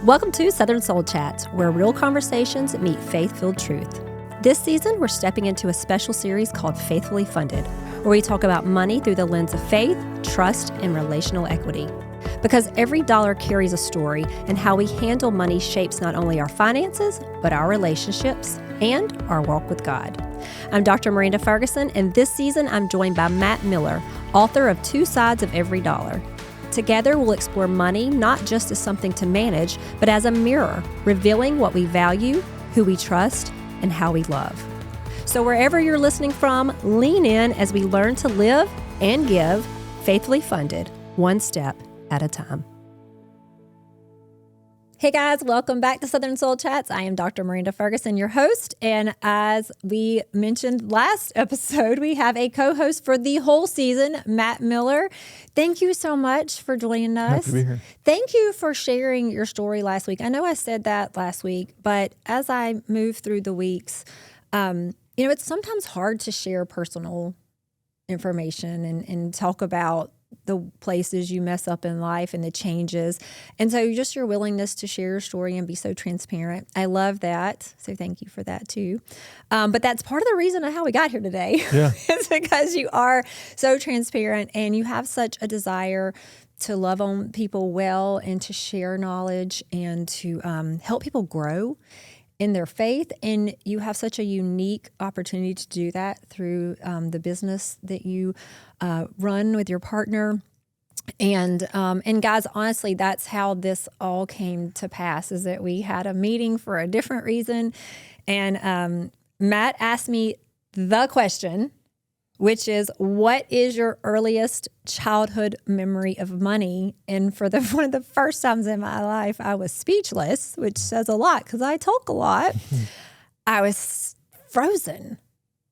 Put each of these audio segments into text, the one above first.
Welcome to Southern Soul Chats, where real conversations meet faith-filled truth. This season, we're stepping into a special series called Faithfully Funded, where we talk about money through the lens of faith, trust, and relational equity. Because every dollar carries a story, and how we handle money shapes not only our finances, but our relationships and our walk with God. I'm Dr. Miranda Ferguson, and this season I'm joined by Matt Miller, author of Two Sides of Every Dollar. Together, we'll explore money not just as something to manage, but as a mirror, revealing what we value, who we trust, and how we love. So wherever you're listening from, lean in as we learn to live and give faithfully funded, one step at a time. Hey guys, welcome back to Southern Soul Chats. I am Dr. Miranda Ferguson, your host. And as we mentioned last episode, we have a co-host for the whole season, Matt Miller. Thank you so much for joining us. Happy to be here. Thank you for sharing your story last week. I know I said that last week, but as I move through the weeks, it's sometimes hard to share personal information and talk about the places you mess up in life and the changes. And so just your willingness to share your story and be so transparent. I love that. So thank you for that too. But that's part of the reason of how we got here today. Yeah. It's because you are so transparent and you have such a desire to love on people well and to share knowledge and to help people grow in their faith. And you have such a unique opportunity to do that through the business that you run with your partner. And guys, honestly, that's how this all came to pass, is that we had a meeting for a different reason. And Matt asked me the question, which is, what is your earliest childhood memory of money? And for one of the first times in my life, I was speechless, which says a lot because I talk a lot. I was frozen.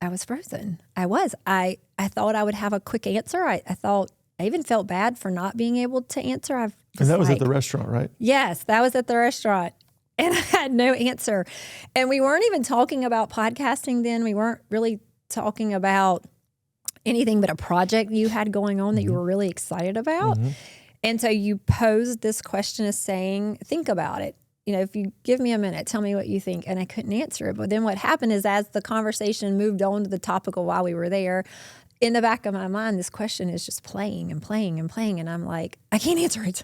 I thought I would have a quick answer. I thought, I even felt bad for not being able to answer. And that was at the restaurant, right? Yes, that was at the restaurant. And I had no answer. And we weren't even talking about podcasting then. We weren't really talking about anything but a project you had going on that you were really excited about. Mm-hmm. And so you posed this question as saying, think about it. If you give me a minute, tell me what you think. And I couldn't answer it. But then what happened is, as the conversation moved on to the topic of why we were there, in the back of my mind, this question is just playing and playing and playing. And I'm like, I can't answer it.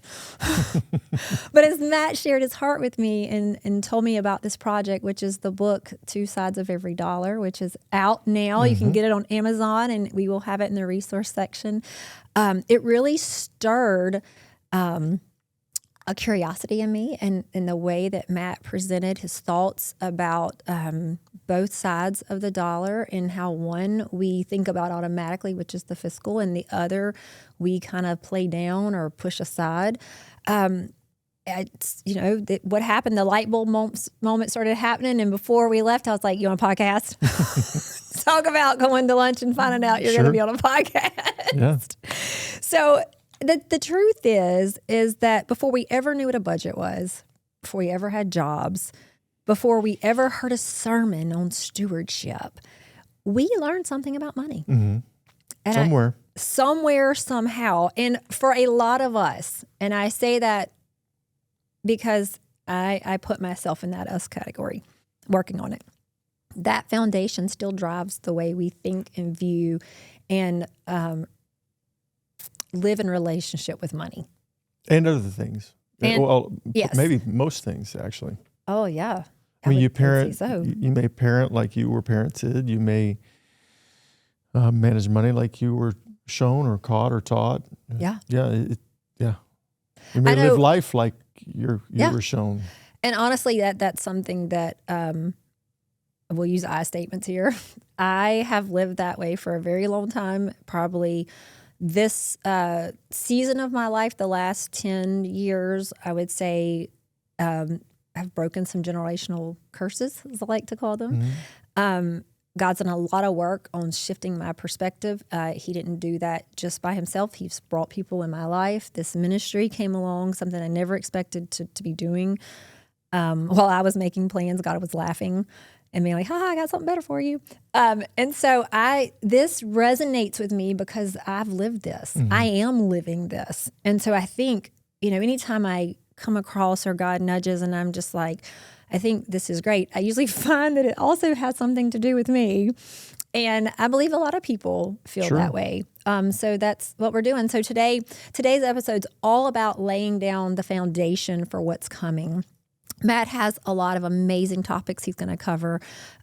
But as Matt shared his heart with me and told me about this project, which is the book, Two Sides of Every Dollar, which is out now. Mm-hmm. You can get it on Amazon, and we will have it in the resource section. It really stirred a curiosity in me, and in the way that Matt presented his thoughts about both sides of the dollar, and how one we think about automatically, which is the fiscal, and the other we kind of play down or push aside. What happened, the light bulb moment started happening, and before we left, I was like, you want a podcast? Talk about going to lunch and finding out you're going to be on a podcast. Yeah. So the truth is that before we ever knew what a budget was, before we ever had jobs, before we ever heard a sermon on stewardship, we learned something about money. Mm-hmm. And somehow. And for a lot of us, and I say that because I put myself in that us category, working on it. That foundation still drives the way we think and view and live in relationship with money. And other things. Yes. Maybe most things, actually. Oh, yeah. I mean, you may parent like you were parented. You may manage money like you were shown or caught or taught. Yeah. Yeah. You may live life like you were shown. And honestly, that's something that we'll use I statements here. I have lived that way for a very long time, probably this season of my life, the last 10 years, I would say I've broken some generational curses, as I like to call them. Mm-hmm. God's done a lot of work on shifting my perspective. He didn't do that just by himself. He's brought people in my life. This ministry came along, something I never expected to be doing. While I was making plans, God was laughing and being like, I got something better for you. And so this resonates with me because I've lived this. Mm-hmm. I am living this. And so I think, anytime I come across or God nudges and I'm just like, I think this is great, I usually find that it also has something to do with me. And I believe a lot of people feel that way. So that's what we're doing. So today's episode's all about laying down the foundation for what's coming. Matt has a lot of amazing topics he's going to cover.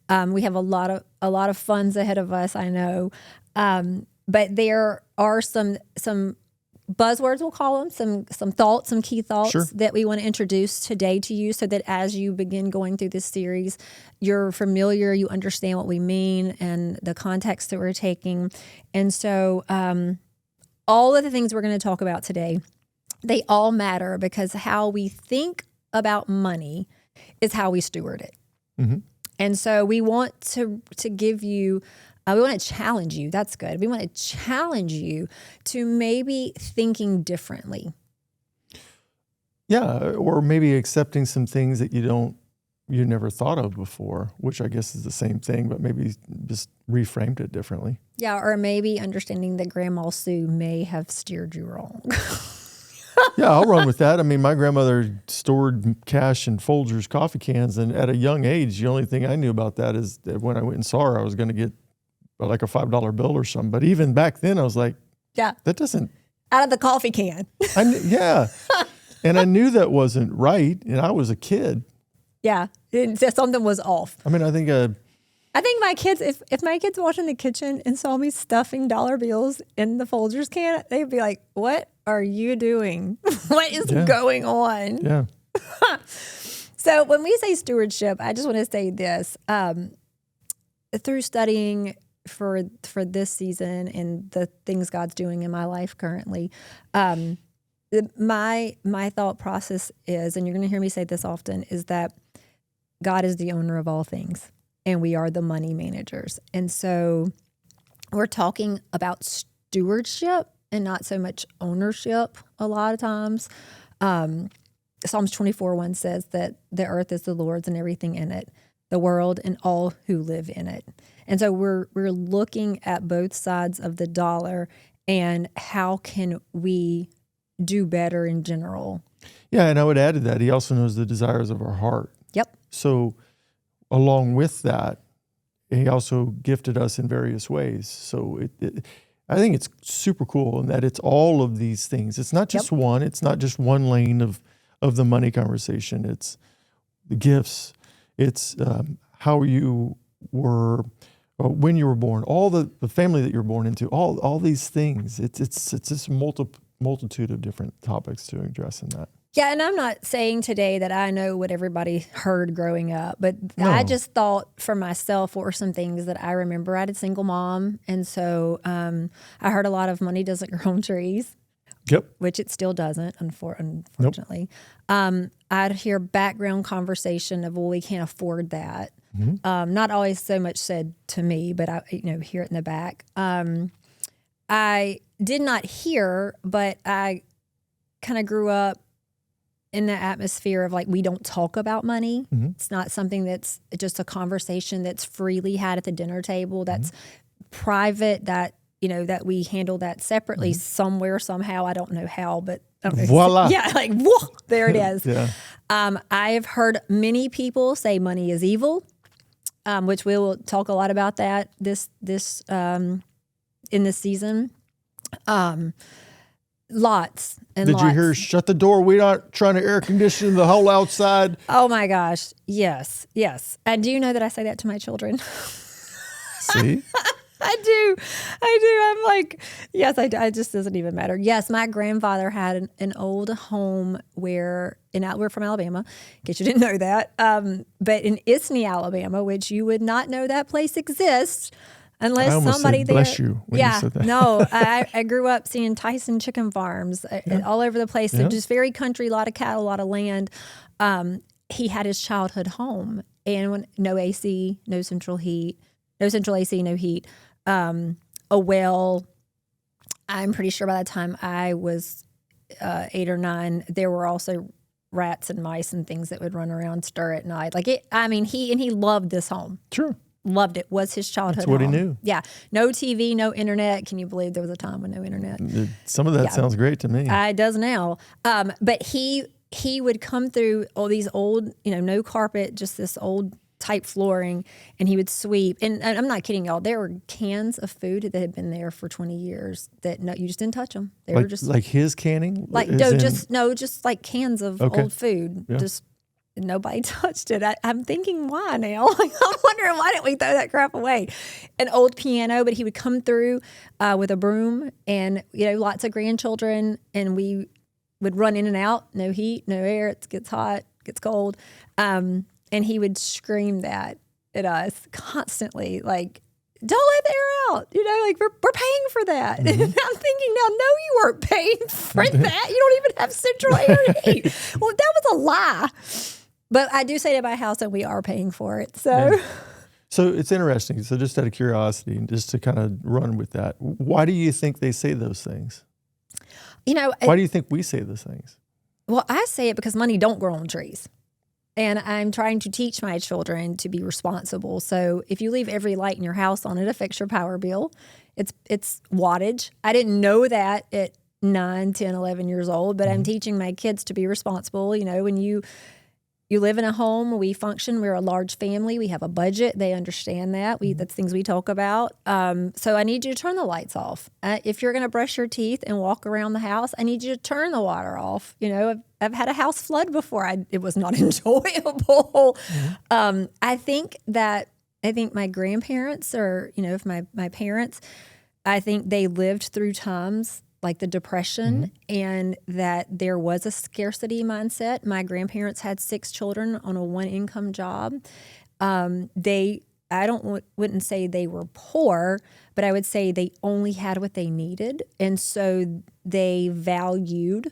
We have a lot of funds ahead of us, I know. But there are some buzzwords, we'll call them, some thoughts, some key thoughts that we want to introduce today to you so that as you begin going through this series, you're familiar, you understand what we mean and the context that we're taking. And so all of the things we're going to talk about today, they all matter because how we think about money is how we steward it. Mm-hmm. And so we want to give you we want to challenge you. That's good. We want to challenge you to maybe thinking differently. Yeah, or maybe accepting some things that you never thought of before, which I guess is the same thing, but maybe just reframed it differently. Yeah, or maybe understanding that Grandma Sue may have steered you wrong. Yeah, I'll run with that. I mean, my grandmother stored cash in Folgers coffee cans, and at a young age, the only thing I knew about that is that when I went and saw her, I was going to get like a $5 bill or something. But even back then, I was like, "Yeah, that doesn't out of the coffee can." Yeah, and I knew that wasn't right, and I was a kid. Yeah, something was off. I mean, I think my kids, if my kids walked in the kitchen and saw me stuffing dollar bills in the Folgers can, they'd be like, "What are you doing? What is going on?" Yeah. So when we say stewardship, I just want to say this. Through studying for this season and the things God's doing in my life currently, my thought process is, and you're going to hear me say this often, is that God is the owner of all things and we are the money managers. And so we're talking about stewardship and not so much ownership a lot of times. Psalms 24:1 says that the earth is the Lord's and everything in it, the world and all who live in it. And so we're looking at both sides of the dollar and how can we do better in general. Yeah, and I would add to that, he also knows the desires of our heart. Yep. So along with that, he also gifted us in various ways. So I think it's super cool in that it's all of these things. It's not just one. It's not just one lane of the money conversation. It's the gifts. It's how you were when you were born, all the family that you're born into, all these things. It's this multitude of different topics to address in that. Yeah, and I'm not saying today that I know what everybody heard growing up, but I just thought for myself what were some things that I remember. I had a single mom, and so I heard a lot of money doesn't grow on trees. Yep. Which it still doesn't, unfortunately. Nope. I'd hear background conversation of, well, we can't afford that. Mm-hmm. Not always so much said to me, but I hear it in the back. I did not hear, but I kind of grew up in the atmosphere of like, we don't talk about money. Mm-hmm. It's not something that's just a conversation that's freely had at the dinner table. That's private, that we handle that separately somewhere, somehow. I don't know how, but voila. Yeah, like, whoa, there it is. Yeah. I have heard many people say money is evil, which we will talk a lot about that this in this season. Lots and Did lots. you hear, shut the door, we're not trying to air condition the whole outside? Oh my gosh, yes. And do you know that I say that to my children? See? I do. I'm like, yes, I do. It just doesn't even matter. Yes, my grandfather had an old home we're from Alabama, in case you didn't know that. But in Isney, Alabama, which you would not know that place exists unless somebody said, there. Bless you when you said that. No, I grew up seeing Tyson chicken farms all over the place. So just very country, a lot of cattle, a lot of land. He had his childhood home, and no AC, no central AC, no heat. A well. I'm pretty sure by the time I was 8 or 9, there were also rats and mice and things that would run around, stir at night. Like it. I mean, he loved this home. Sure. Loved it. Was his childhood. That's what home. He knew. Yeah. No TV, no internet. Can you believe there was a time with no internet? Some of that sounds great to me. It does now. But he he would come through all these old, no carpet, just this old type flooring, and he would sweep. And I'm not kidding y'all. There were cans of food that had been there for 20 years that you just didn't touch them. They were just like his canning, just like cans of old food. Yeah. Just nobody touched it. I'm thinking, why now? I'm wondering, why didn't we throw that crap away? An old piano, but he would come through with a broom, and lots of grandchildren, and we would run in and out. No heat, no air. It gets hot, gets cold. And he would scream that at us constantly, like, don't let the air out. Like, we're paying for that. And I'm thinking now, no, you weren't paying for that. You don't even have central air heat. Well, that was a lie. But I do say to my house that we are paying for it. So, So it's interesting. So just out of curiosity, and just to kind of run with that, why do you think they say those things? Why do you think we say those things? Well, I say it because money don't grow on trees. And I'm trying to teach my children to be responsible. So if you leave every light in your house on, it affects your power bill. It's wattage. I didn't know that at 9, 10, 11 years old, but I'm teaching my kids to be responsible. When you live in a home, we function, we're a large family, we have a budget, they understand that. That's things we talk about. So I need you to turn the lights off. If you're going to brush your teeth and walk around the house, I need you to turn the water off. I've had a house flood before. It was not enjoyable. I think my grandparents, or if my parents, I think they lived through times like the Depression, and that there was a scarcity mindset. My grandparents had 6 children on a 1-income job. Wouldn't say they were poor, but I would say they only had what they needed, and so they valued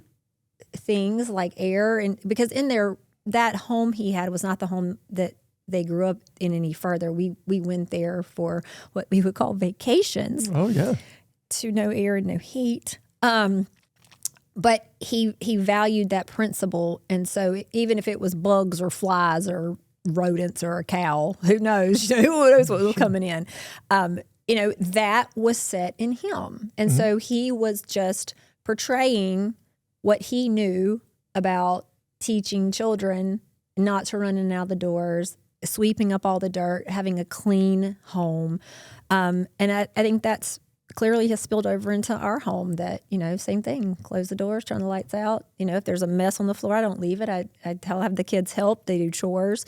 things like air, and because that home he had was not the home that they grew up in any further. We went there for what we would call vacations. Oh yeah. To no air and no heat. But he valued that principle. And so even if it was bugs or flies or rodents or a cow, who knows? Who knows what was coming in? That was set in him. And so he was just portraying what he knew about teaching children not to run in and out of the doors, sweeping up all the dirt, having a clean home. And I think that's clearly has spilled over into our home, that, same thing, close the doors, turn the lights out. If there's a mess on the floor, I don't leave it. I have the kids help. They do chores.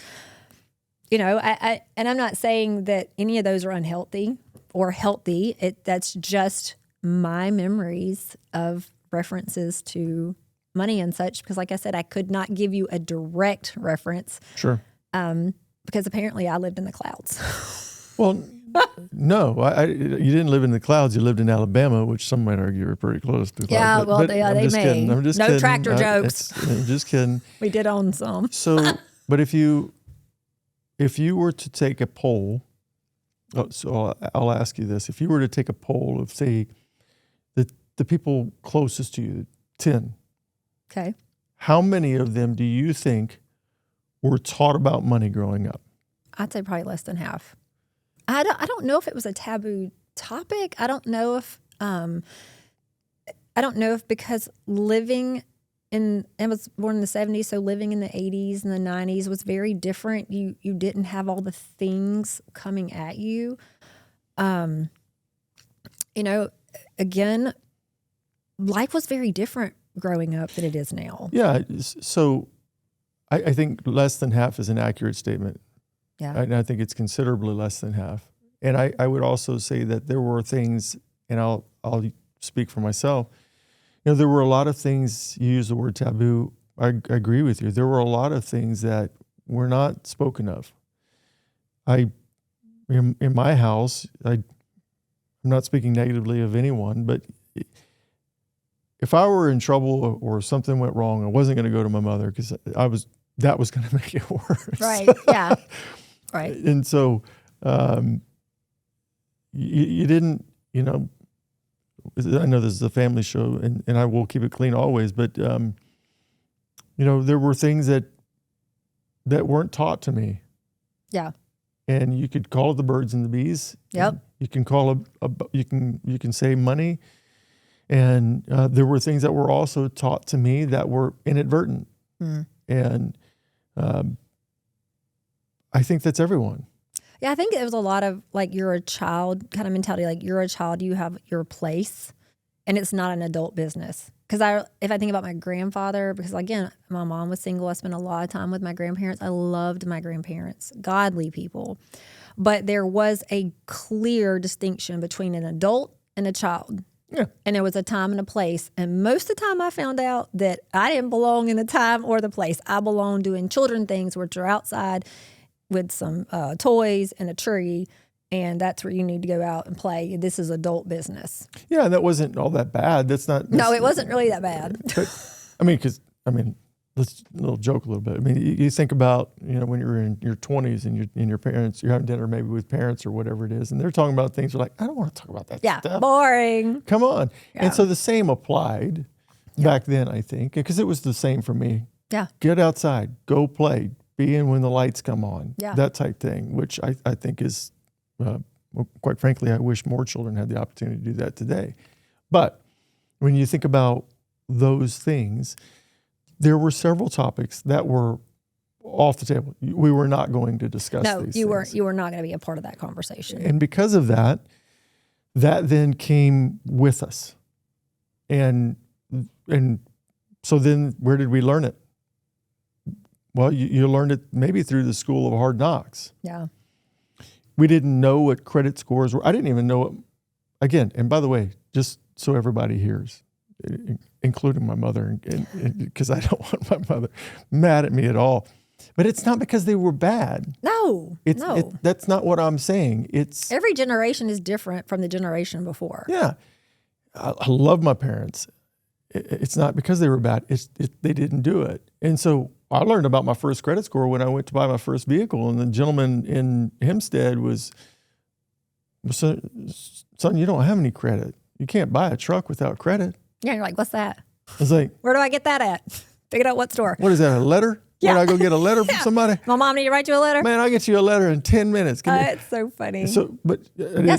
And I'm not saying that any of those are unhealthy or healthy. That's just my memories of references to money and such, because like I said, I could not give you a direct reference. Sure. Because apparently I lived in the clouds. Well, no, you didn't live in the clouds. You lived in Alabama, which some might argue are pretty close to the clouds. Yeah, they may. Kidding. I'm just no kidding. Tractor jokes. I'm just kidding. We did own some. So, but if you were to take a poll, so I'll ask you this: if you were to take a poll of, say, the people closest to you, 10, okay, how many of them do you think were taught about money growing up? I'd say probably less than half. I don't know if it was a taboo topic. I don't know if because I was born in the 70s, so living in the 80s and the 90s was very different. You didn't have all the things coming at you. Again, life was very different growing up than it is now. Yeah, so I think less than half is an accurate statement. Yeah. And I think it's considerably less than half. And I would also say that there were things, and I'll speak for myself, there were a lot of things, you use the word taboo, I agree with you. There were a lot of things that were not spoken of. In my house, I'm not speaking negatively of anyone, but if I were in trouble or something went wrong, I wasn't going to go to my mother, because that was going to make it worse. Right, yeah. Right. And so you didn't, I know this is a family show, and I will keep it clean always, but, there were things that weren't taught to me. Yeah. And you could call it the birds and the bees. Yep. You can call you can say money. And there were things that were also taught to me that were inadvertent. And I think that's everyone. Yeah, I think it was a lot of like you're a child kind of mentality. Like you're a child, you have your place, and it's not an adult business. Because if I think about my grandfather, because again, my mom was single, I spent a lot of time with my grandparents. I loved my grandparents, godly people. But there was a clear distinction between an adult and a child. Yeah. And there was a time and a place. And most of the time I found out that I didn't belong in the time or the place. I belonged doing children things, which are outside with some toys and a tree. And that's where you need to go out and play. This is adult business. Yeah, that wasn't all that bad. That's not. No, it wasn't really that bad. But, let's little joke a little bit. I mean, you think about, when you're in your 20s and your parents, you're having dinner maybe with parents or whatever it is, and they're talking about things you're like, I don't want to talk about that stuff. Yeah, boring. Come on. Yeah. And so the same applied back then, I think, because it was the same for me. Yeah. Get outside, go play, be in when the lights come on, that type thing, which I think is, quite frankly, I wish more children had the opportunity to do that today. But when you think about those things, there were several topics that were off the table. We were not going to discuss these things. You were not going to be a part of that conversation. And because of that then came with us. And so then where did we learn it? Well, you learned it maybe through the school of hard knocks. Yeah. We didn't know what credit scores were. I didn't even know it. Again, and by the way, just so everybody hears, including my mother, because I don't want my mother mad at me at all. But it's not because they were bad. No, that's not what I'm saying. It's every generation is different from the generation before. Yeah. I love my parents. It's not because they were bad. They didn't do it. And so I learned about my first credit score when I went to buy my first vehicle, and the gentleman in Hempstead was, son, you don't have any credit. You can't buy a truck without credit. Yeah, you're like, what's that? I was like, where do I get that at? Pick it up what store? What is that, a letter? Yeah. Where do I go get a letter from somebody? My mom need to write you a letter? Man, I'll get you a letter in 10 minutes. It's so funny. So, but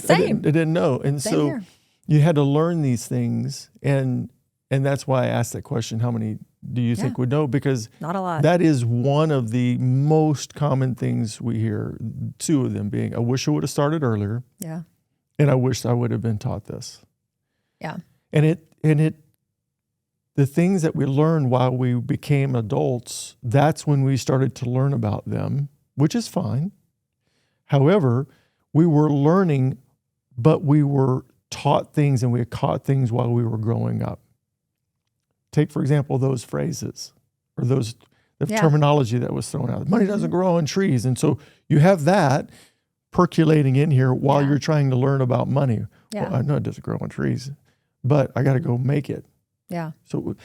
same. I didn't know. And Same so here. You had to learn these things. And that's why I asked that question, how many do you think would know? Because not a lot. That is one of the most common things we hear, two of them being, I wish I would have started earlier. Yeah. And I wish I would have been taught this. Yeah. And the things that we learned while we became adults, that's when we started to learn about them, which is fine. However, we were learning, but we were taught things and we caught things while we were growing up. Take, for example, those phrases or the terminology that was thrown out. Money doesn't grow on trees. And so you have that percolating in here while you're trying to learn about money. Yeah. Well, I know it doesn't grow on trees, but I got to go make it. Yeah. So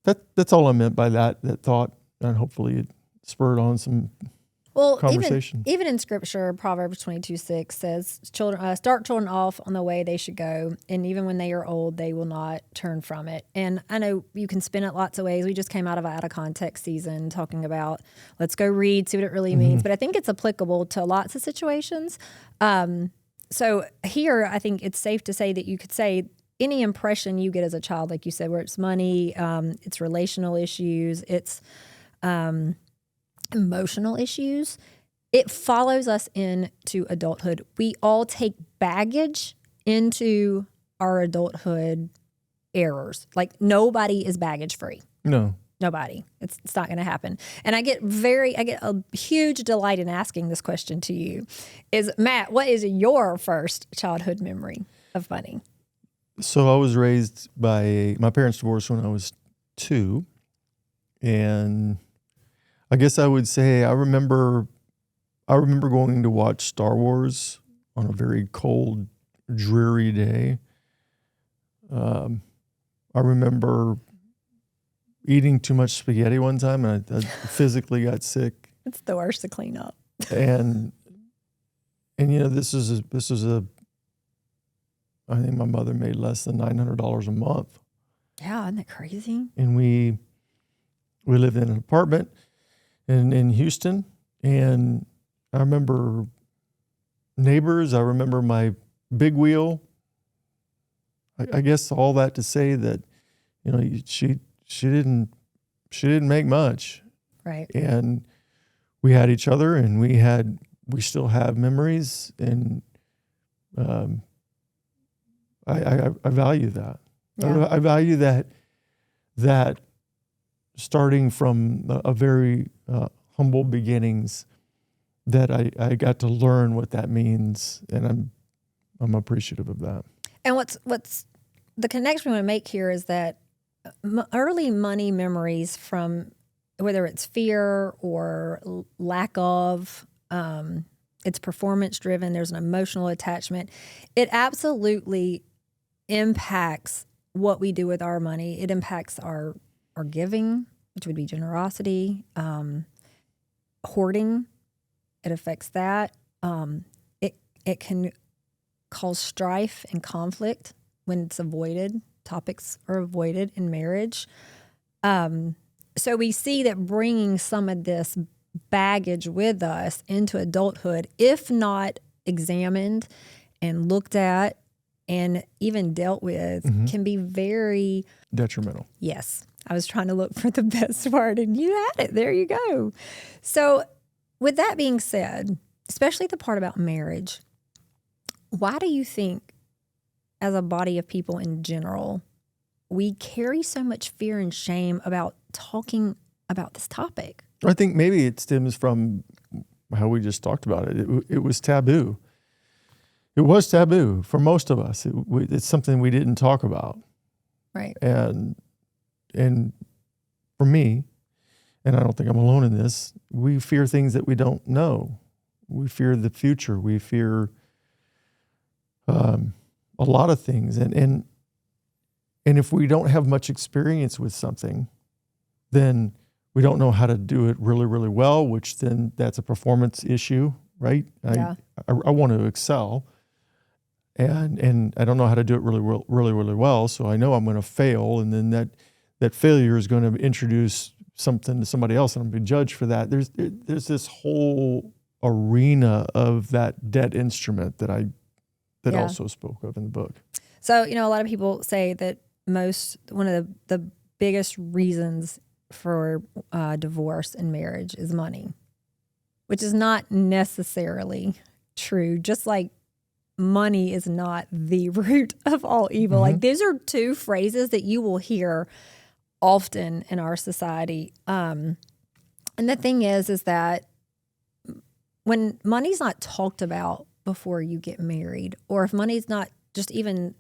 that's all I meant by that thought, and hopefully it spurred on some conversation. Even in Scripture, Proverbs 22:6 says, "Children start children off on the way they should go, and even when they are old, they will not turn from it." And I know you can spin it lots of ways. We just came out of context season talking about let's go read, see what it really means. But I think it's applicable to lots of situations. So here, I think it's safe to say that you could say any impression you get as a child, like you said, where it's money, it's relational issues, it's emotional issues, it follows us into adulthood. We all take baggage into our adulthood errors. Like nobody is baggage free. No. Nobody. It's not going to happen. And I get a huge delight in asking this question to you. Is Matt, what is your first childhood memory of money? So I was raised by my parents divorced when I was 2, and I guess I would say I remember going to watch Star Wars on a very cold, dreary day. I remember eating too much spaghetti one time, and I physically got sick. It's the worst to clean up. And this is a I think my mother made less than $900 a month. Yeah, isn't that crazy? And we lived in an apartment in Houston, and I remember neighbors. I remember my big wheel. I guess all that to say that, she didn't she didn't make much. Right. And we had each other, and we still have memories, and I value that. Yeah. I value that starting from a very humble beginnings, that I got to learn what that means, and I'm appreciative of that. And what's the connection we want to make here is that early money memories, from whether it's fear or lack of, it's performance driven, there's an emotional attachment. It absolutely impacts what we do with our money. It impacts our giving, which would be generosity, hoarding. It affects that. It can cause strife and conflict when it's avoided. Topics are avoided in marriage. So we see that bringing some of this baggage with us into adulthood, if not examined and looked at and even dealt with, can be very detrimental. Yes. I was trying to look for the best word, and you had it. There you go. So with that being said, especially the part about marriage, why do you think, as a body of people in general, we carry so much fear and shame about talking about this topic? I think maybe it stems from how we just talked about it. It was taboo. It was taboo for most of us. It's something we didn't talk about. Right. And for me, and I don't think I'm alone in this, we fear things that we don't know. We fear the future. We fear a lot of things. And if we don't have much experience with something, then we don't know how to do it really, really well, which then that's a performance issue, right? Yeah. I want to excel, and I don't know how to do it really, really, really well, so I know I'm going to fail, and then that failure is going to introduce something to somebody else, and I'm going to be judged for that. There's this whole arena of that debt instrument that Yeah. also spoke of in the book. So, a lot of people say that one of the biggest reasons for divorce and marriage is money, which is not necessarily true. Just like money is not the root of all evil. Like, these are two phrases that you will hear often in our society. And the thing is that when money's not talked about before you get married, or if money's not just even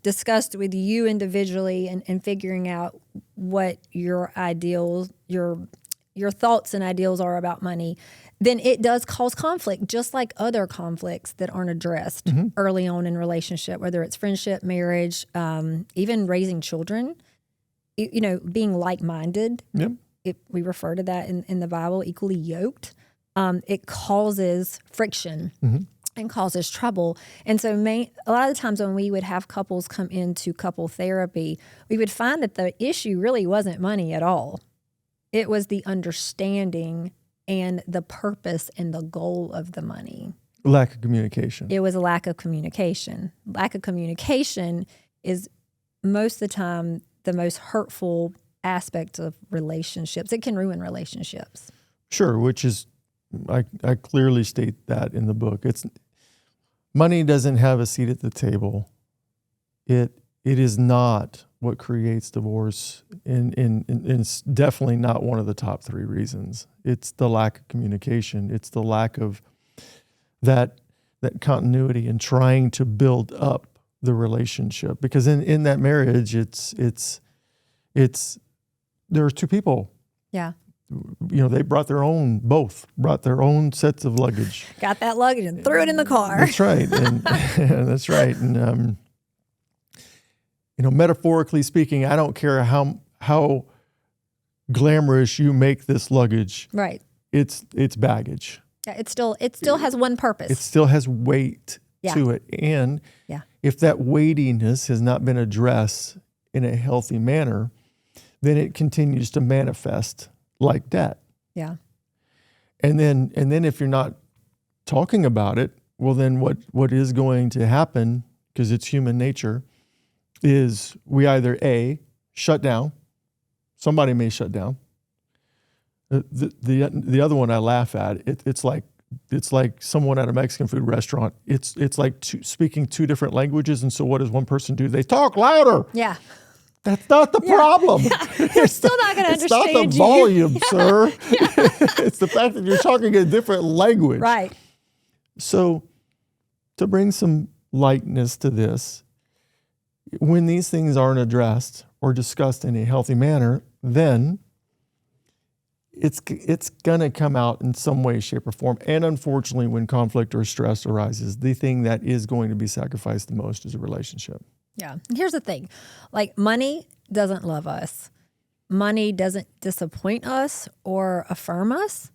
discussed with you individually and figuring out what your ideals, your thoughts and ideals are about money, then it does cause conflict, just like other conflicts that aren't addressed early on in relationship, whether it's friendship, marriage, even raising children, being like-minded. Yep. We refer to that in the Bible, equally yoked. It causes friction. And causes trouble. And so a lot of the times when we would have couples come into couple therapy, we would find that the issue really wasn't money at all. It was the understanding and the purpose and the goal of the money. Lack of communication. It was a lack of communication. Lack of communication is most of the time the most hurtful aspect of relationships. It can ruin relationships. Sure, which is, I clearly state that in the book. Money doesn't have a seat at the table. It is not what creates divorce, and it's definitely not one of the top three reasons. It's the lack of communication. It's the lack of that continuity and trying to build up the relationship. Because in that marriage, there are two people. Yeah. They both brought their own sets of luggage. Got that luggage and threw it in the car. That's right. And that's right. And, metaphorically speaking, I don't care how glamorous you make this luggage. Right. It's baggage. Yeah, it still has one purpose. It still has weight to it. And if that weightiness has not been addressed in a healthy manner, then it continues to manifest like debt. Yeah. And then if you're not talking about it, well, then what is going to happen, because it's human nature, is we either A, shut down, Somebody may shut down. The other one I laugh at. It's like someone at a Mexican food restaurant. It's like speaking two different languages, and so what does one person do? They talk louder. Yeah. That's not the problem. They're still not going to understand you. It's not the volume, sir. It's the fact that you're talking a different language. Right. So to bring some lightness to this, when these things aren't addressed or discussed in a healthy manner, then it's going to come out in some way, shape, or form. And unfortunately, when conflict or stress arises, the thing that is going to be sacrificed the most is a relationship. Yeah. And here's the thing. Like, money doesn't love us. Money doesn't disappoint us or affirm us.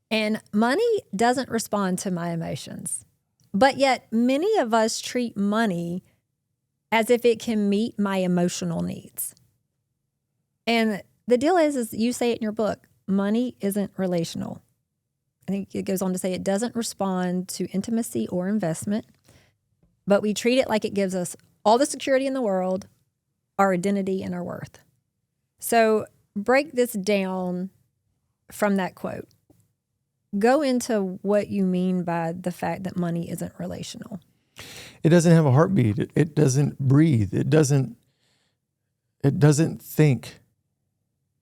And money doesn't respond to my emotions. But yet, many of us treat money as if it can meet my emotional needs. And the deal is you say it in your book, money isn't relational. I think it goes on to say it doesn't respond to intimacy or investment, but we treat it like it gives us all the security in the world, our identity, and our worth. So break this down from that quote. Go into what you mean by the fact that money isn't relational. It doesn't have a heartbeat. It doesn't breathe. It doesn't think.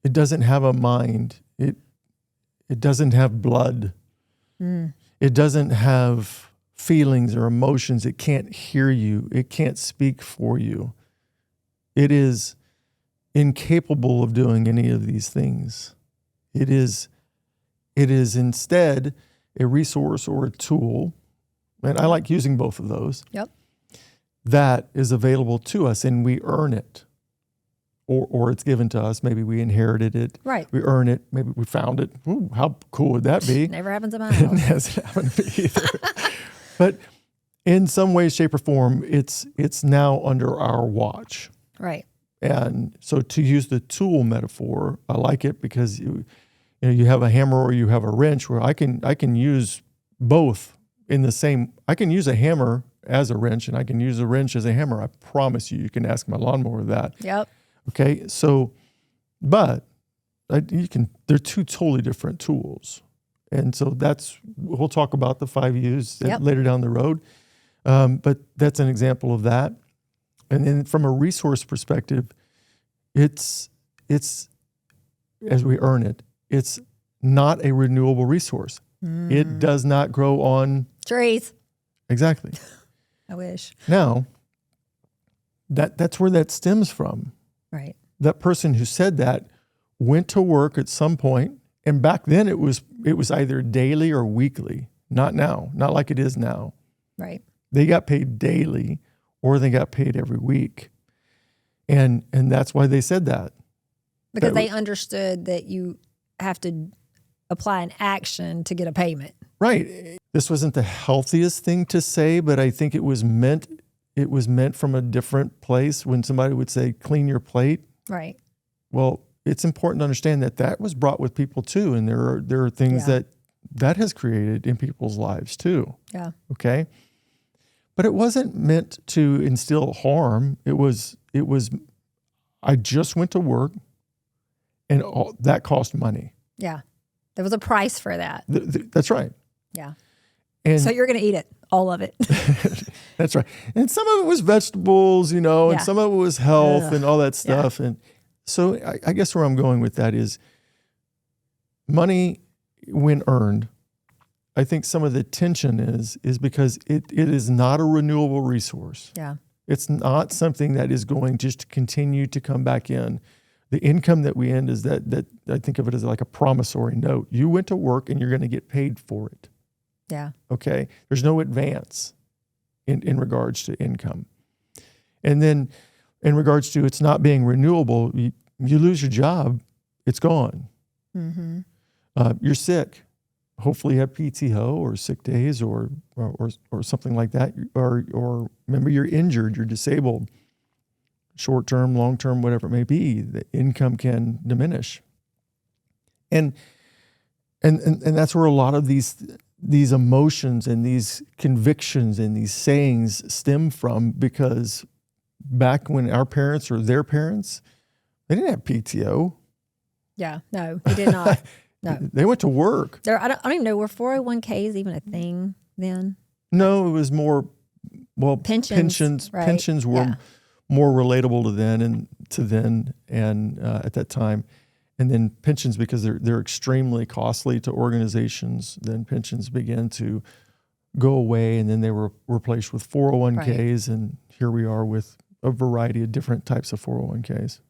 It doesn't have a mind. It doesn't have blood. It doesn't have feelings or emotions. It can't hear you. It can't speak for you. It is incapable of doing any of these things. It is instead a resource or a tool, and I like using both of those. Yep. That is available to us, and we earn it. Or it's given to us. Maybe we inherited it. Right. We earn it. Maybe we found it. Ooh, how cool would that be? Never happens in my It house. hasn't happened to me either. But in some way, shape, or form, it's now under our watch. Right. And so to use the tool metaphor, I like it because you have a hammer or you have a wrench where I can use both in the same. I can use a hammer as a wrench and I can use a wrench as a hammer. I promise you. You can ask my lawnmower that. Yep. Okay, so, but they're two totally different tools. And so we'll talk about the 5 U's later down the road. But that's an example of that. And then from a resource perspective, it's as we earn it, it's not a renewable resource. It does not grow on trees. Exactly. I wish. Now, that's where that stems from. Right. That person who said that went to work at some point, and back then it was either daily or weekly. Not now, not like it is now. Right. They got paid daily, or they got paid every week, and that's why they said that. Because they understood that you have to apply an action to get a payment. Right. This wasn't the healthiest thing to say, but I think it was meant from a different place when somebody would say, clean your plate. Right. Well, it's important to understand that was brought with people too. And there are things that has created in people's lives too. Yeah. Okay. But it wasn't meant to instill harm. It was, I just went to work and that cost money. Yeah. There was a price for that. That's right. Yeah. And so you're going to eat it, all of it. That's right. And some of it was vegetables, and some of it was health and all that stuff. And so I guess where I'm going with that is money, when earned, I think some of the tension is because it is not a renewable resource. Yeah. It's not something that is going just to continue to come back in. The income that we end is that I think of it as like a promissory note. You went to work and you're going to get paid for it. Yeah. Okay. There's no advance in regards to income. And then in regards to it's not being renewable, you lose your job, it's gone. Mm-hmm. You're sick. Hopefully you have PTO or sick days or something like that. Or remember you're injured, you're disabled. Short-term, long-term, whatever it may be, the income can diminish. And that's where a lot of these emotions and these convictions and these sayings stem from, because back when our parents or their parents, they didn't have PTO. Yeah. No, he did not. No. They went to work. I don't even know, were 401k is even a thing then? No, it was more, pensions right? were more relatable to then and at that time. And then pensions, because they're extremely costly to organizations, then pensions began to go away, and then they were replaced with 401ks, and here we are with a variety of different types of 401ks.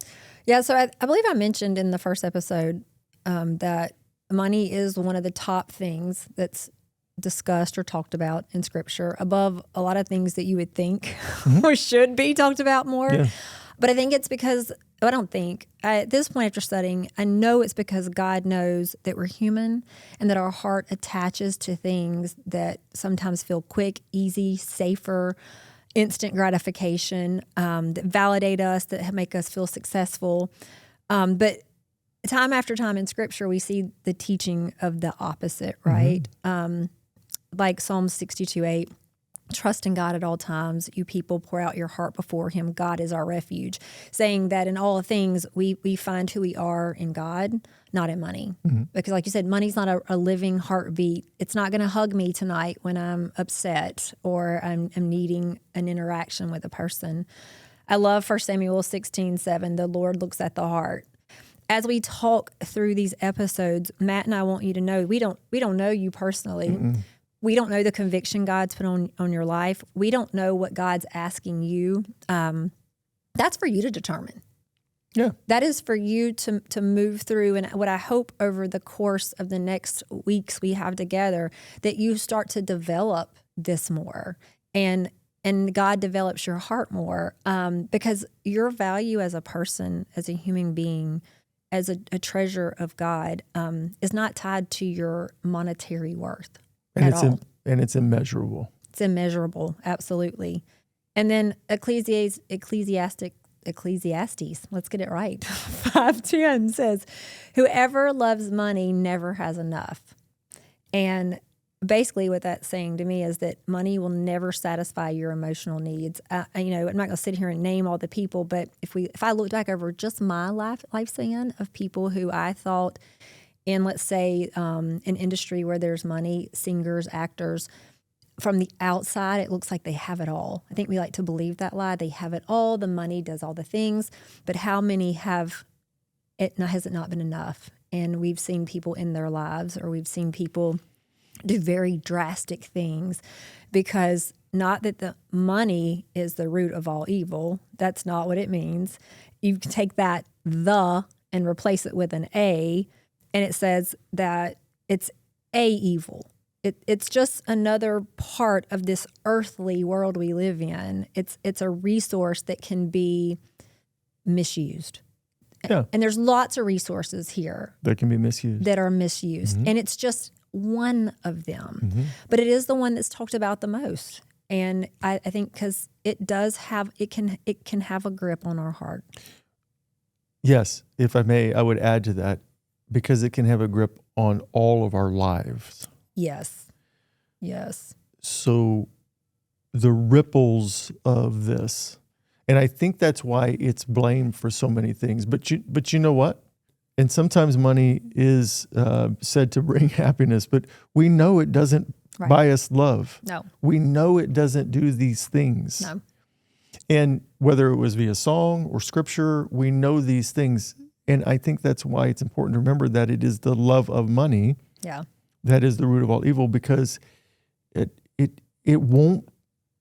Yeah, so I believe I mentioned in the first episode that money is one of the top things that's discussed or talked about in Scripture above a lot of things that you would think or should be talked about more. Yeah. But I think it's because, at this point after studying, I know it's because God knows that we're human and that our heart attaches to things that sometimes feel quick, easy, safer, instant gratification, that validate us, that make us feel successful. But time after time in Scripture, we see the teaching of the opposite, right? Like Psalm 62:8, trust in God at all times. You people pour out your heart before him. God is our refuge. Saying that in all things, we find who we are in God, not in money. Because like you said, money's not a living heartbeat. It's not going to hug me tonight when I'm upset or I'm needing an interaction with a person. I love 1 Samuel 16:7. The Lord looks at the heart. As we talk through these episodes, Matt and I want you to know we don't know you personally. We don't know the conviction God's put on your life. We don't know what God's asking you. That's for you to determine. Yeah. That is for you to move through. And what I hope over the course of the next weeks we have together, that you start to develop this more and God develops your heart more, because your value as a person, as a human being, as a treasure of God, is not tied to your monetary worth. And it's immeasurable. It's immeasurable, absolutely. And then Ecclesiastes, let's get it right, 5:10 says, whoever loves money never has enough. And basically what that's saying to me is that money will never satisfy your emotional needs. I'm not going to sit here and name all the people, but if I look back over just my lifespan of people who I thought in, let's say, an industry where there's money, singers, actors, from the outside, it looks like they have it all. I think we like to believe that lie. They have it all. The money does all the things. But how many has it not been enough? And we've seen people in their lives, or we've seen people do very drastic things, because not that the money is the root of all evil. That's not what it means. You can take that and replace it with an A, and it says that it's a evil. It's just another part of this earthly world we live in. It's a resource that can be misused. Yeah. And there's lots of resources here That can be misused. that are misused. And it's just one of them. But it is the one that's talked about the most. And I think because it can have a grip on our heart. Yes, if I may, I would add to that, because it can have a grip on all of our lives. Yes. So the ripples of this, and I think that's why it's blamed for so many things. But you know what? And sometimes money is said to bring happiness, but we know it doesn't buy us love. No. We know it doesn't do these things. No. And whether it was via song or scripture, we know these things. And I think that's why it's important to remember that it is the love of money that is the root of all evil, because it won't,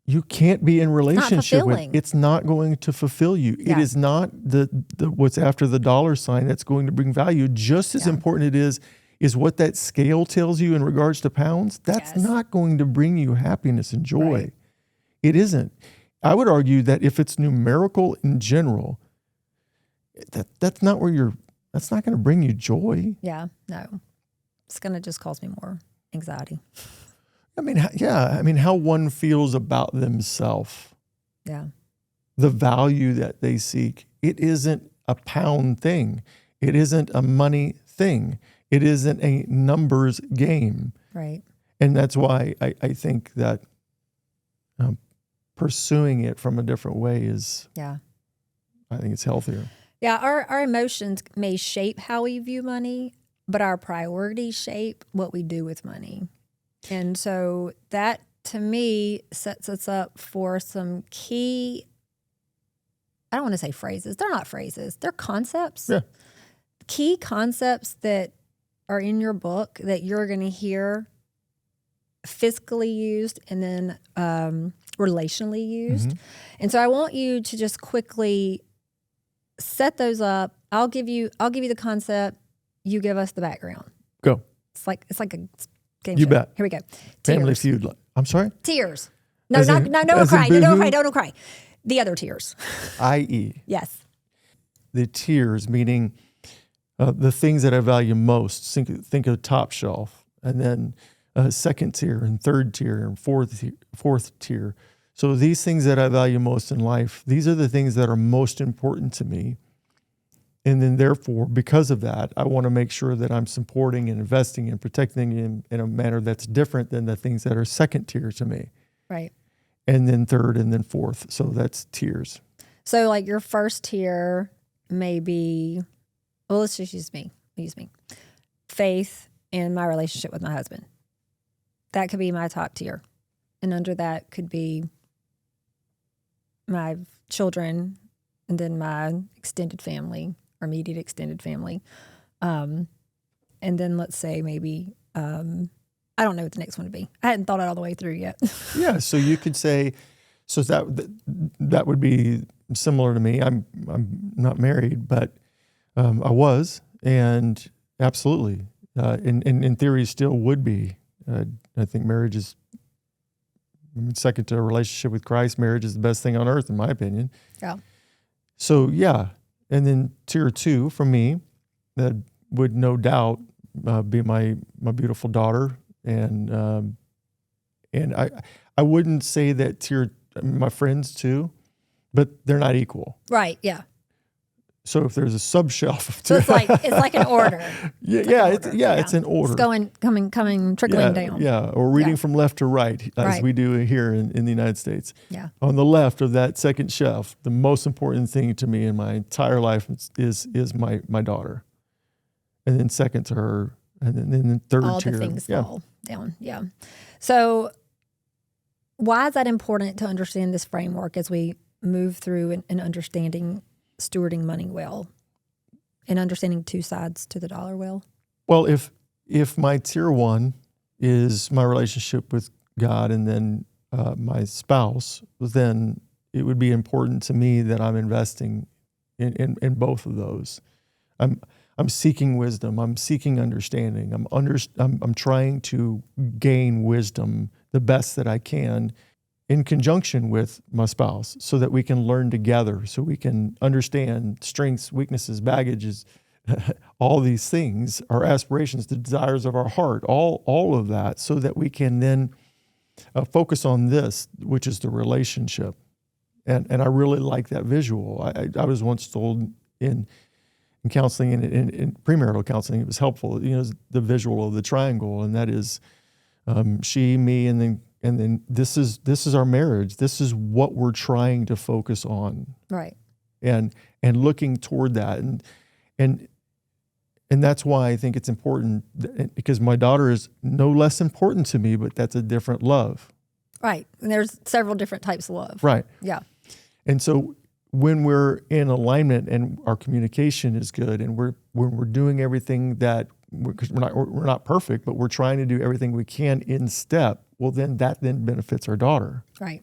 you can't be in relationship with it. It's not going to fulfill you. Yeah. It is not the what's after the dollar sign that's going to bring value. Just as important it is what that scale tells you in regards to pounds. That's not going to bring you happiness and joy. Right. It isn't. I would argue that if it's numerical in general, that's not going to bring you joy. Yeah, no. It's going to just cause me more anxiety. I mean, how one feels about themselves. Yeah. The value that they seek. It isn't a pound thing. It isn't a money thing. It isn't a numbers game. Right. And that's why I think that pursuing it from a different way is, I think it's healthier. Yeah, our emotions may shape how we view money, but our priorities shape what we do with money. And so that, to me, sets us up for some key, I don't want to say phrases. They're not phrases. They're concepts. Yeah. Key concepts that are in your book that you're going to hear fiscally used and then relationally used. And so I want you to just quickly set those up. I'll give you the concept. You give us the background. Go. It's like a game You show. bet. Here we go. Family Tears. Feud. I'm sorry? Tears. No, As don't in cry. No, don't boo-hoo? cry. Don't cry. The other tears. I.e. Yes. the tiers, meaning the things that I value most. Think of top shelf, and then second tier, and third tier, and fourth tier. So these things that I value most in life, these are the things that are most important to me. And then therefore, because of that, I want to make sure that I'm supporting and investing and protecting in a manner that's different than the things that are second tier to me. Right. And then third, and then fourth. So that's tiers. So like your first tier may be, well, let's just use me. Faith in my relationship with my husband. That could be my top tier. And under that could be my children, and then my extended family, or immediate extended family. And then let's say maybe, I don't know what the next one would be. I hadn't thought it all the way through yet. Yeah, so you could say, so that would be similar to me. I'm not married, but I was, and absolutely, in theory, still would be. I think marriage is, second to a relationship with Christ. Marriage is the best thing on earth, in my opinion. Yeah. So yeah, and then tier two for me, that would no doubt be my beautiful daughter, and I wouldn't say that my friends too, but they're not equal. Right. Yeah. So if there's a sub shelf of So it's like an order. It's an order. It's coming, trickling down. Yeah, or reading from left to right, as we do here in the United States. Yeah. On the left of that second shelf, the most important thing to me in my entire life is my daughter, and then second to her, and then third all tier. the things fall down. Yeah. So why is that important to understand this framework as we move through and understanding stewarding money well, and understanding two sides to the dollar well? Well, if my tier one is my relationship with God, and then my spouse, then it would be important to me that I'm investing in both of those. I'm seeking wisdom. I'm seeking understanding. I'm trying to gain wisdom the best that I can, in conjunction with my spouse, so that we can learn together, so we can understand strengths, weaknesses, baggages, all these things, our aspirations, the desires of our heart, all of that, so that we can then focus on this, which is the relationship. And I really like that visual. I was once told in counseling, in premarital counseling, it was helpful, the visual of the triangle, and that is she, me, and then this is our marriage. This is what we're trying to focus on. Right. And looking toward that. And that's why I think it's important, because my daughter is no less important to me, but that's a different love. Right. And there's several different types of love. Right. Yeah. And so when we're in alignment and our communication is good, and when we're doing everything that, because we're not perfect, but we're trying to do everything we can in step, well, then that benefits our daughter. Right.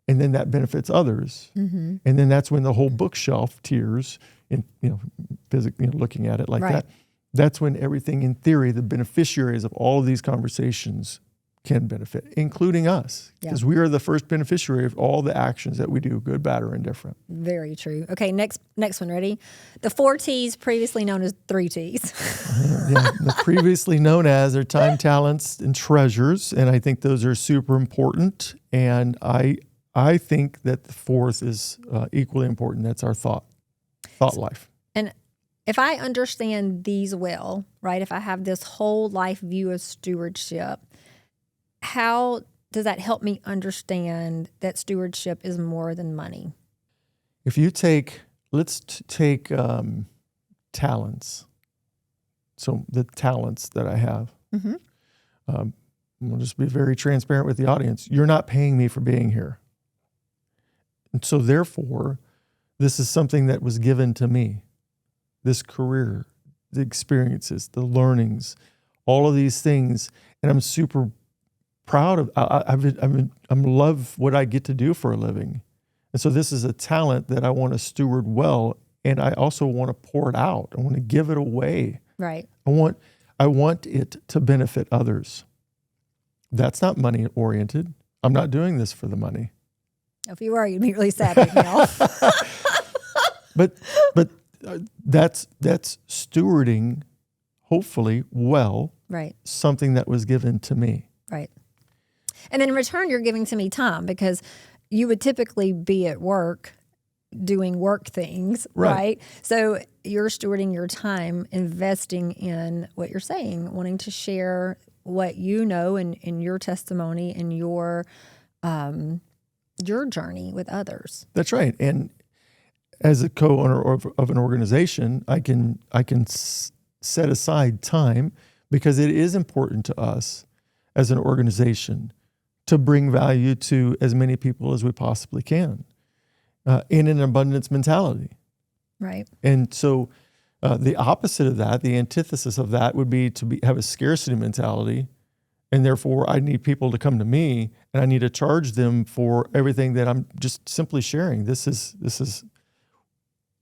And then that benefits others. Mm-hmm. And then that's when the whole bookshelf tiers, and physically looking at it like right. that, that's when everything, in theory, the beneficiaries of all of these conversations can benefit, including us, because we are the first beneficiary of all the actions that we do, good, bad, or indifferent. Very true. Okay, next one, ready? The 4 T's, previously known as 3 T's. The previously known as are time, talents, and treasures, and I think those are super important. And I think that the fourth is equally important. That's our thought life. And if I understand these well, right, if I have this whole life view of stewardship, how does that help me understand that stewardship is more than money? If you take let's take talents. So the talents that I have. Mm-hmm. We'll just be very transparent with the audience. You're not paying me for being here. And so therefore, this is something that was given to me. This career, the experiences, the learnings, all of these things. And I'm super proud of, I love what I get to do for a living. And so this is a talent that I want to steward well. And I also want to pour it out. I want to give it away. Right. I want it to benefit others. That's not money oriented. I'm not doing this for the money. If you were, you'd be really sad right now. But that's stewarding, hopefully well, right. something that was given to me. Right. And then in return, you're giving to me time, because you would typically be at work doing work things, right? So you're stewarding your time, investing in what you're saying, wanting to share what you know and your testimony and your journey with others. That's right. And as a co-owner of an organization, I can set aside time, because it is important to us as an organization to bring value to as many people as we possibly can. In an abundance mentality. Right. And so the opposite of that, the antithesis of that would be to have a scarcity mentality. And therefore I need people to come to me, and I need to charge them for everything that I'm just simply sharing. This is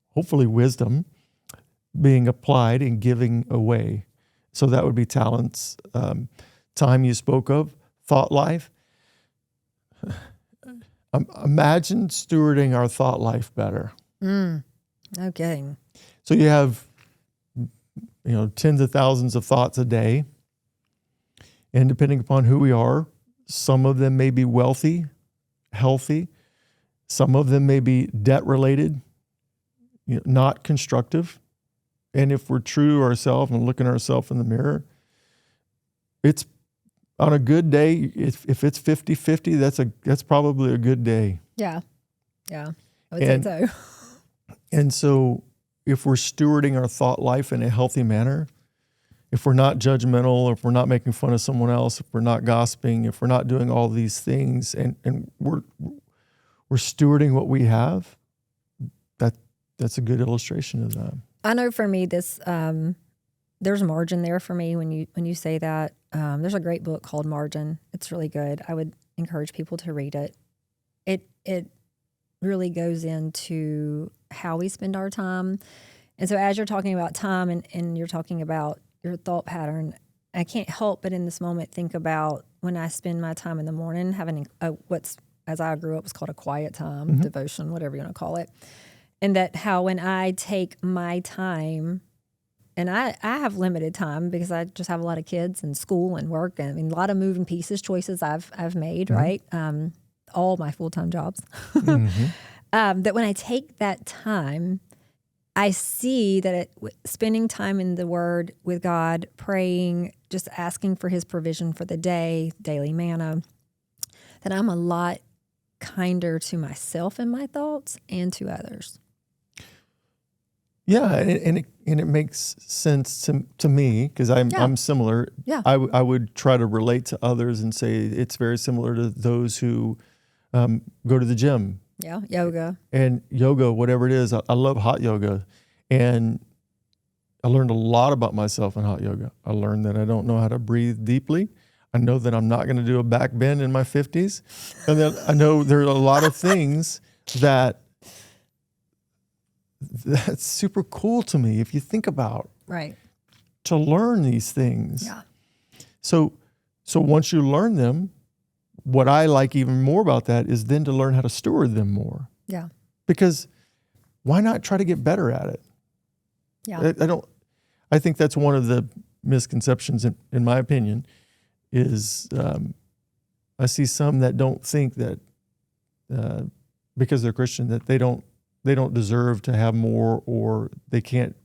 hopefully wisdom being applied and giving away. So that would be talents, time you spoke of, thought life. Imagine stewarding our thought life better. Okay. So you have, tens of thousands of thoughts a day. And depending upon who we are, some of them may be wealthy, healthy. Some of them may be debt related, not constructive. And if we're true to ourselves and looking at ourselves in the mirror, it's on a good day, if it's 50-50, that's probably a good day. Yeah. Yeah. I would say so. And so if we're stewarding our thought life in a healthy manner, if we're not judgmental, if we're not making fun of someone else, if we're not gossiping, if we're not doing all these things, and we're stewarding what we have, that's a good illustration of that. I know for me, this there's margin there for me when you say that. There's a great book called Margin. It's really good. I would encourage people to read it. It really goes into how we spend our time. And so as you're talking about time and you're talking about your thought pattern, I can't help but in this moment think about when I spend my time in the morning having what's, as I grew up, was called a quiet time, devotion, whatever you want to call it. And that how when I take my time, and I have limited time because I just have a lot of kids and school and work, and a lot of moving pieces, choices I've made, right? All my full-time jobs. That when I take that time, I see that spending time in the Word with God, praying, just asking for His provision for the day, daily manna, that I'm a lot kinder to myself and my thoughts and to others. Yeah, and it makes sense to me, because I'm similar. Yeah. I would try to relate to others and say it's very similar to those who go to the gym. Yeah, yoga. And yoga, whatever it is. I love hot yoga. And I learned a lot about myself in hot yoga. I learned that I don't know how to breathe deeply. I know that I'm not going to do a back bend in my 50s. And then I know there are a lot of things that's super cool to me if you think about. Right. To learn these things. Yeah. So once you learn them, what I like even more about that is then to learn how to steward them more. Yeah. Because why not try to get better at it? Yeah. I think that's one of the misconceptions, in my opinion, is I see some that don't think that because they're Christian that they don't deserve to have more, or they can't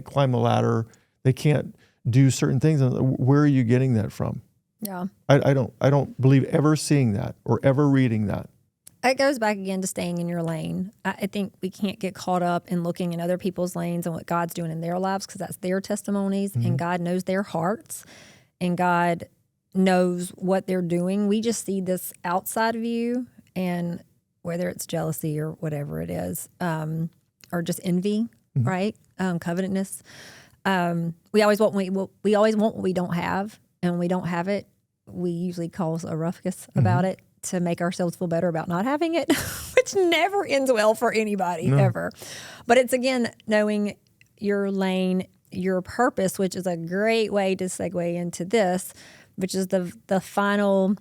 climb the ladder, they can't do certain things. Where are you getting that from? Yeah. I don't believe ever seeing that or ever reading that. it goes back again to staying in your lane. I think we can't get caught up in looking in other people's lanes and what God's doing in their lives, because that's their testimonies, and God knows their hearts, and God knows what they're doing. We just see this outside view, and whether it's jealousy or whatever it is, or just envy, right? Covetousness. We always want what we don't have, and when we don't have it, we usually cause a ruckus about it to make ourselves feel better about not having it, which never ends well for anybody ever. But it's, again, knowing your lane, your purpose, which is a great way to segue into this, which is the final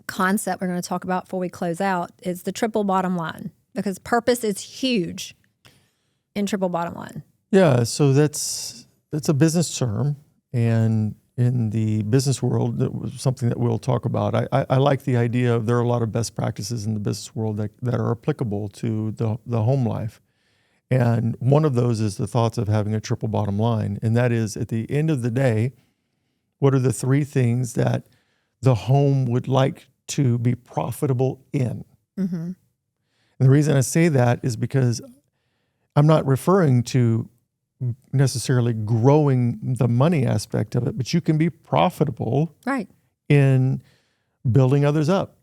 concept we're going to talk about before we close out, is the triple bottom line, because purpose is huge in triple bottom line. Yeah, so that's a business term, and in the business world, that was something that we'll talk about. I like the idea of there are a lot of best practices in the business world that are applicable to the home life. And one of those is the thoughts of having a triple bottom line. And that is, at the end of the day, what are the three things that the home would like to be profitable in? And the reason I say that is because I'm not referring to necessarily growing the money aspect of it, but you can be profitable in building others up.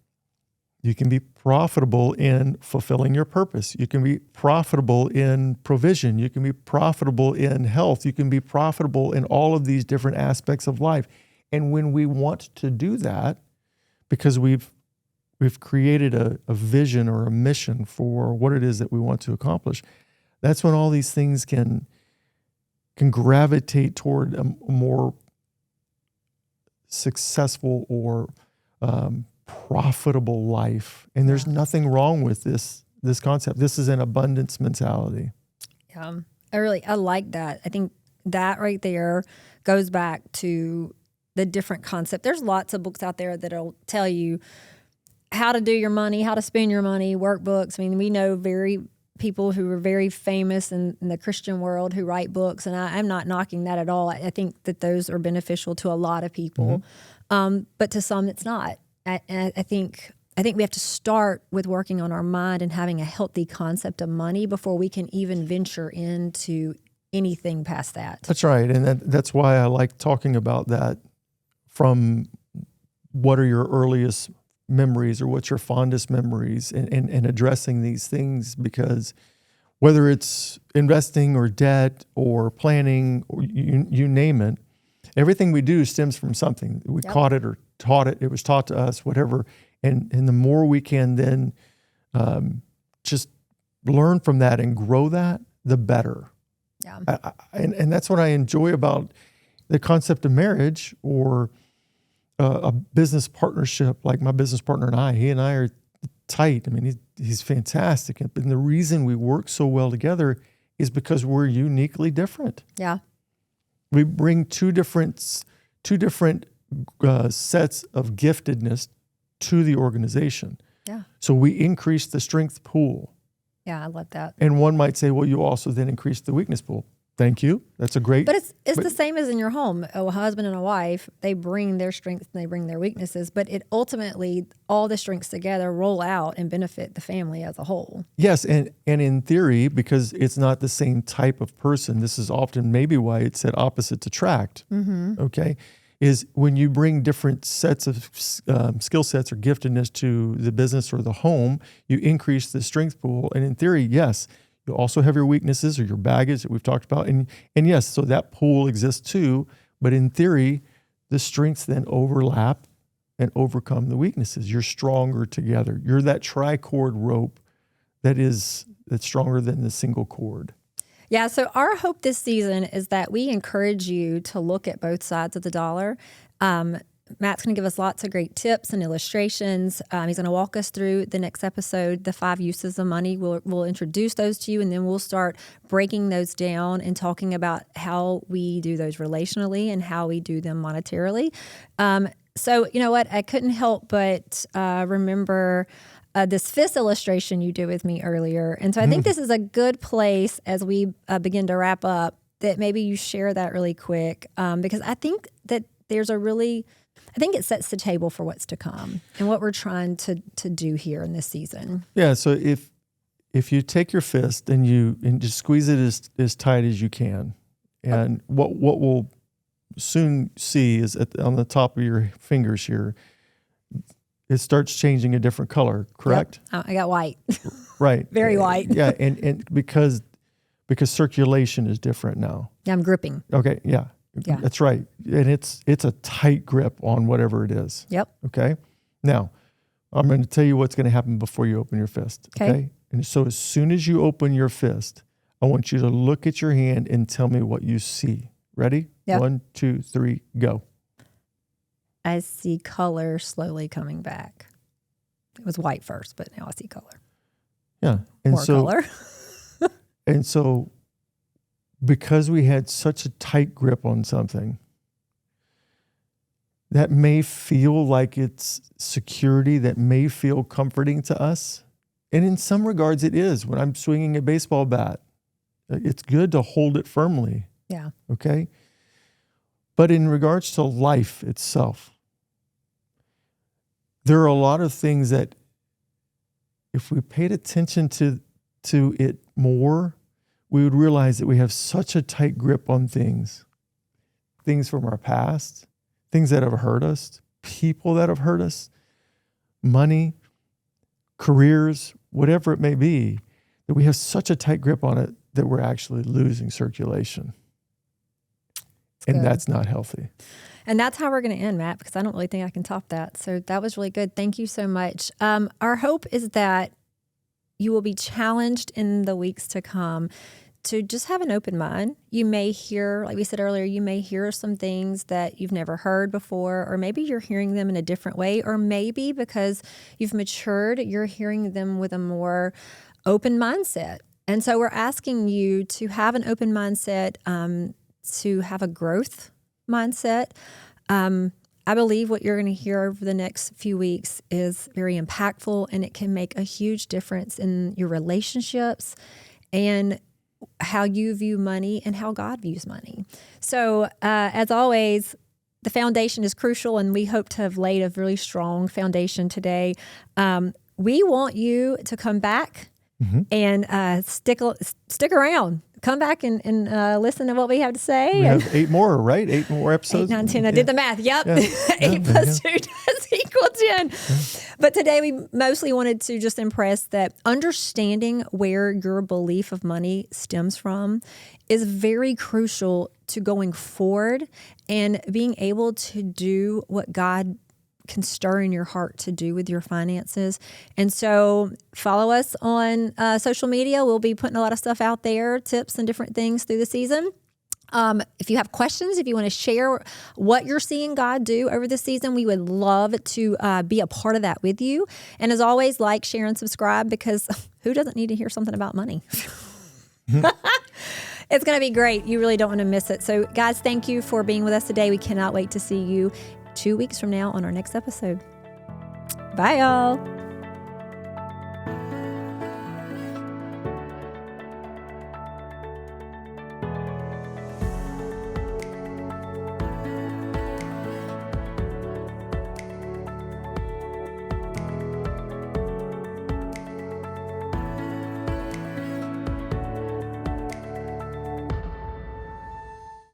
You can be profitable in fulfilling your purpose. You can be profitable in provision. You can be profitable in health. You can be profitable in all of these different aspects of life. And when we want to do that, because we've created a vision or a mission for what it is that we want to accomplish, that's when all these things can gravitate toward a more successful or profitable life. And there's nothing wrong with this concept. This is an abundance mentality. Yeah, I like that. I think that right there goes back to the different concept. There's lots of books out there that'll tell you how to do your money, how to spend your money, workbooks. I mean, we know people who are very famous in the Christian world who write books, and I'm not knocking that at all. I think that those are beneficial to a lot of people, but to some it's not. I think we have to start with working on our mind and having a healthy concept of money before we can even venture into anything past that. That's right, and that's why I like talking about that from what are your earliest memories or what's your fondest memories, and addressing these things, because whether it's investing or debt or planning or you name it, everything we do stems from something. We caught it or taught it. It was taught to us, whatever. And the more we can then just learn from that and grow that, the better. Yeah. And that's what I enjoy about the concept of marriage or a business partnership. Like my business partner and he and I are tight. I mean, he's fantastic. And the reason we work so well together is because we're uniquely different. Yeah. We bring two different sets of giftedness to the organization. Yeah. So we increase the strength pool. Yeah, I love that. And one might say, well, you also then increase the weakness pool. Thank you. That's a great... But it's the same as in your home. A husband and a wife, they bring their strengths and they bring their weaknesses, but it ultimately, all the strengths together roll out and benefit the family as a whole. Yes, and in theory, because it's not the same type of person, this is often maybe why it said opposites attract, okay, is when you bring different sets of skill sets or giftedness to the business or the home, you increase the strength pool. And in theory, yes, you also have your weaknesses or your baggage that we've talked about. And yes, so that pool exists too. But in theory, the strengths then overlap and overcome the weaknesses. You're stronger together. You're that tricord rope that's stronger than the single cord. Yeah, so our hope this season is that we encourage you to look at both sides of the dollar. Matt's going to give us lots of great tips and illustrations. He's going to walk us through the next episode, the 5 uses of money. We'll introduce those to you, and then we'll start breaking those down and talking about how we do those relationally and how we do them monetarily. So you know what? I couldn't help but remember this fist illustration you did with me earlier. And so I think this is a good place as we begin to wrap up that maybe you share that really quick, because I think that there's a really I think it sets the table for what's to come and what we're trying to do here in this season. Yeah. So if you take your fist and just squeeze it as tight as you can, and what we'll soon see is on the top of your fingers here, it starts changing a different color, correct? Yep. I got white. Right. Very white. Yeah, and because circulation is different now. Yeah, I'm gripping. Okay, yeah. That's right. And it's a tight grip on whatever it is. Yep. Okay? Now, I'm going to tell you what's going to happen before you open your fist. Okay? And so as soon as you open your fist, I want you to look at your hand and tell me what you see. Ready? Yep. 1, 2, 3, go. I see color slowly coming back. It was white first, but now I see color. Yeah. And more color. And so because we had such a tight grip on something, that may feel like it's security, that may feel comforting to us. And in some regards it is. When I'm swinging a baseball bat, it's good to hold it firmly. Yeah. Okay? But in regards to life itself, there are a lot of things that if we paid attention to it more, we would realize that we have such a tight grip on things from our past, things that have hurt us, people that have hurt us, money, careers, whatever it may be, that we have such a tight grip on it that we're actually losing circulation. And that's not healthy. And that's how we're going to end, Matt, because I don't really think I can top that. So that was really good. Thank you so much. Our hope is that you will be challenged in the weeks to come to just have an open mind. You may hear, like we said earlier, you may hear some things that you've never heard before, or maybe you're hearing them in a different way, or maybe because you've matured, you're hearing them with a more open mindset. And so we're asking you to have an open mindset, to have a growth mindset. I believe what you're going to hear over the next few weeks is very impactful, and it can make a huge difference in your relationships and how you view money and how God views money. So as always, the foundation is crucial, and we hope to have laid a really strong foundation today. We want you to come back and stick around. Come back and listen to what we have to say. We have 8 more, right? 8 more episodes. 8, 9, 10. I did the math. Yep. 8 plus 2 does equal 10. But today we mostly wanted to just impress that understanding where your belief of money stems from is very crucial to going forward and being able to do what God can stir in your heart to do with your finances. And so follow us on social media. We'll be putting a lot of stuff out there, tips and different things through the season. If you have questions, if you want to share what you're seeing God do over the season, we would love to be a part of that with you. And as always, like, share, and subscribe, because who doesn't need to hear something about money? It's going to be great. You really don't want to miss it. So guys, thank you for being with us today. We cannot wait to see you 2 weeks from now on our next episode. Bye, y'all.